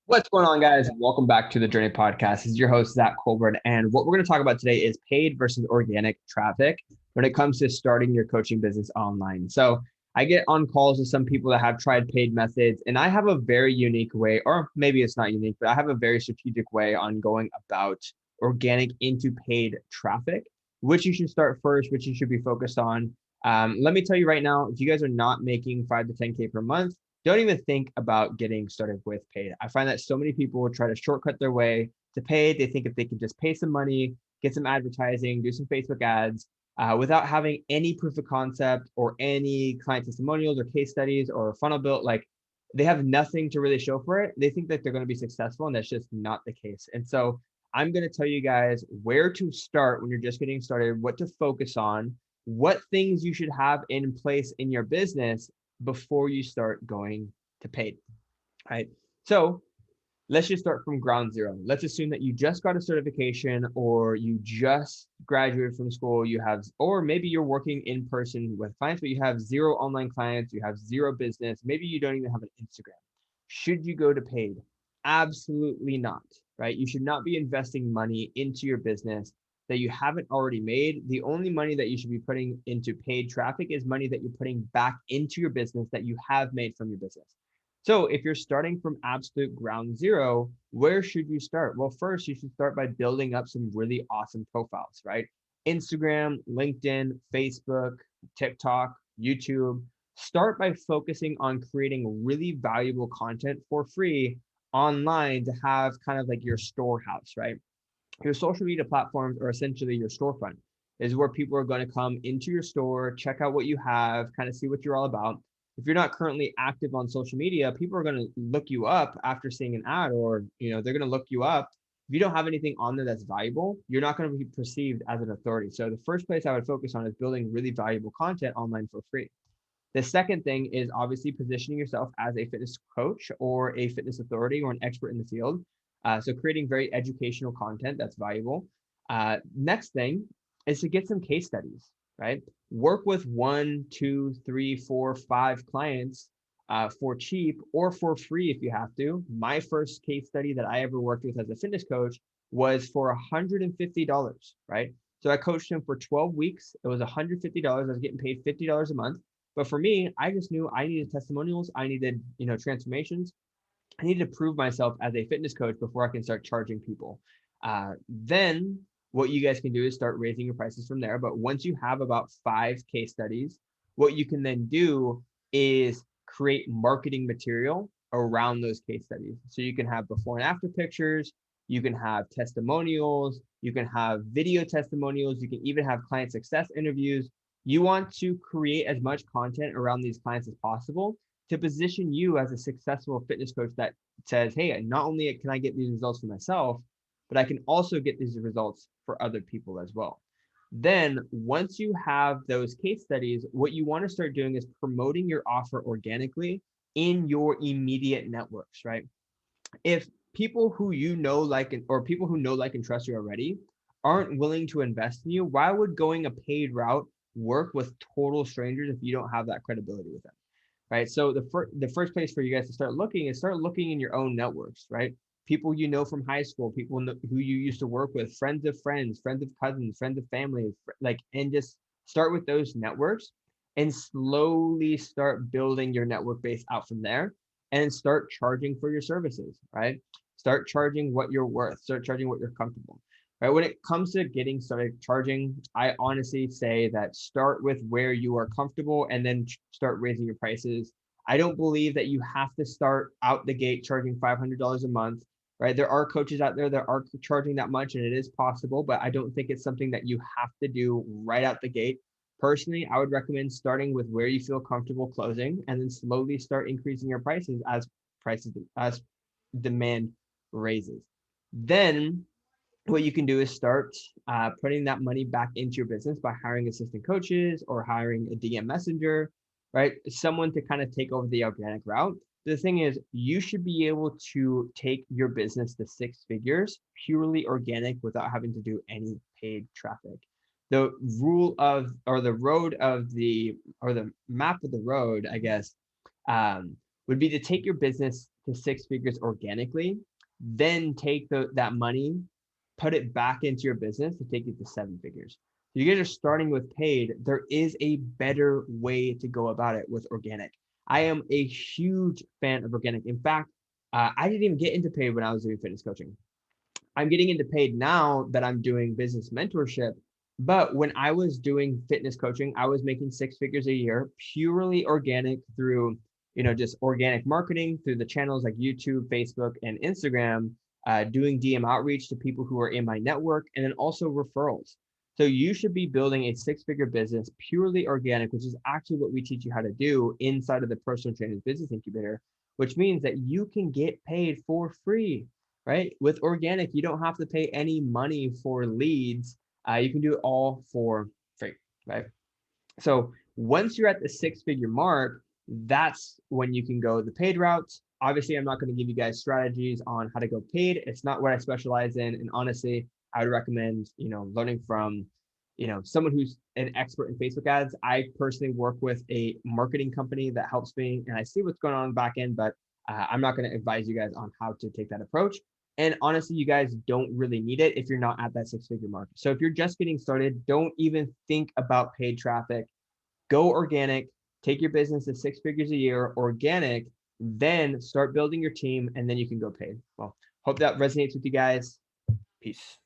What's going on, guys? Welcome back to the Journey Podcast. This is your host, Zach Colbert. And what we're going to talk about today is paid versus organic traffic when it comes to starting your coaching business online. So, I get on calls with some people that have tried paid methods, and I have a very unique way, or maybe it's not unique, but I have a very strategic way on going about organic into paid traffic, which you should start first, which you should be focused on. Let me tell you right now, if you guys are not making 5 to 10K per month, don't even think about getting started with paid. I find that so many people will try to shortcut their way to paid. They think if they can just pay some money, get some advertising, do some Facebook ads, without having any proof of concept or any client testimonials or case studies or funnel built, like they have nothing to really show for it. They think that they're going to be successful, and that's just not the case. And so I'm going to tell you guys where to start when you're just getting started, what to focus on, what things you should have in place in your business before you start going to paid, right? So let's just start from ground zero. Let's assume that you just got a certification or you just graduated from school, you have, or maybe you're working in person with clients, but you have zero online clients, you have zero business, maybe you don't even have an Instagram. Should you go to paid? Absolutely not, right? You should not be investing money into your business that you haven't already made. The only money that you should be putting into paid traffic is money that you're putting back into your business that you have made from your business. So if you're starting from absolute ground zero, where should you start? Well, first, you should start by building up some really awesome profiles, right? Instagram, LinkedIn, Facebook, TikTok, YouTube. Start by focusing on creating really valuable content for free online to have kind of like your storehouse, right? Your social media platforms are essentially your storefront, is where people are going to come into your store, check out what you have, kind of see what you're all about. If you're not currently active on social media, people are going to look you up after seeing an ad, or they're going to look you up. If you don't have anything on there that's valuable, you're not going to be perceived as an authority. So the first place I would focus on is building really valuable content online for free. The second thing is obviously positioning yourself as a fitness coach or a fitness authority or an expert in the field. So creating very educational content that's valuable. Next thing is to get some case studies, right? Work with one, two, three, four, five clients for cheap or for free if you have to. My first case study that I ever worked with as a fitness coach was for $150, right? So I coached him for 12 weeks. It was $150. I was getting paid $50 a month. But for me, I just knew I needed testimonials. I needed, transformations. I needed to prove myself as a fitness coach before I can start charging people. Then what you guys can do is start raising your prices from there. But once you have about 5 case studies, what you can then do is create marketing material around those case studies. So you can have before and after pictures, you can have testimonials, you can have video testimonials, you can even have client success interviews. You want to create as much content around these clients as possible to position you as a successful fitness coach that says, hey, not only can I get these results for myself, but I can also get these results for other people as well. Then, once you have those case studies, what you want to start doing is promoting your offer organically in your immediate networks, right? If people who or people who know, like, and trust you already aren't willing to invest in you, why would going a paid route work with total strangers if you don't have that credibility with them? Right. So the first place for you guys to start looking in your own networks, right? People you know from high school, people who you used to work with, friends of cousins, friends of family, like, and just start with those networks and slowly start building your network base out from there and start charging for your services, right? Start charging what you're worth, start charging what you're comfortable. Right. When it comes to getting started charging, I honestly say that start with where you are comfortable and then start raising your prices. I don't believe that you have to start out the gate charging $500 a month, right? There are coaches out there that are charging that much, and it is possible, but I don't think it's something that you have to do right out the gate. Personally, I would recommend starting with where you feel comfortable closing and then slowly start increasing your prices as demand raises. Then what you can do is start putting that money back into your business by hiring assistant coaches or hiring a DM messenger, right? Someone to kind of take over the organic route. The thing is, you should be able to take your business to 6 figures purely organic without having to do any paid traffic. The rule of, or the road of the, or the map of the road, I guess, would be to take your business to six figures organically, then take that money, put it back into your business to take it to seven figures. So you guys are starting with paid. There is a better way to go about it with organic. I am a huge fan of organic. In fact, I didn't even get into paid when I was doing fitness coaching. I'm getting into paid now that I'm doing business mentorship. But when I was doing fitness coaching, I was making six figures a year, purely organic through, just organic marketing through the channels like YouTube, Facebook, and Instagram, doing DM outreach to people who are in my network, and then also referrals. So you should be building a six-figure business purely organic, which is actually what we teach you how to do inside of the Personal Trainers Business Incubator, which means that you can get paid for free, right? With organic, you don't have to pay any money for leads. You can do it all for free, right? So once you're at the six-figure mark, that's when you can go the paid route. Obviously, I'm not going to give you guys strategies on how to go paid. It's not what I specialize in. And honestly, I would recommend, learning from, someone who's an expert in Facebook ads. I personally work with a marketing company that helps me, and I see what's going on in the back end, but I'm not going to advise you guys on how to take that approach. And honestly, you guys don't really need it if you're not at that six-figure mark. So if you're just getting started, don't even think about paid traffic. Go organic, take your business to six figures a year, organic, then start building your team, and then you can go paid. Well, hope that resonates with you guys. Peace.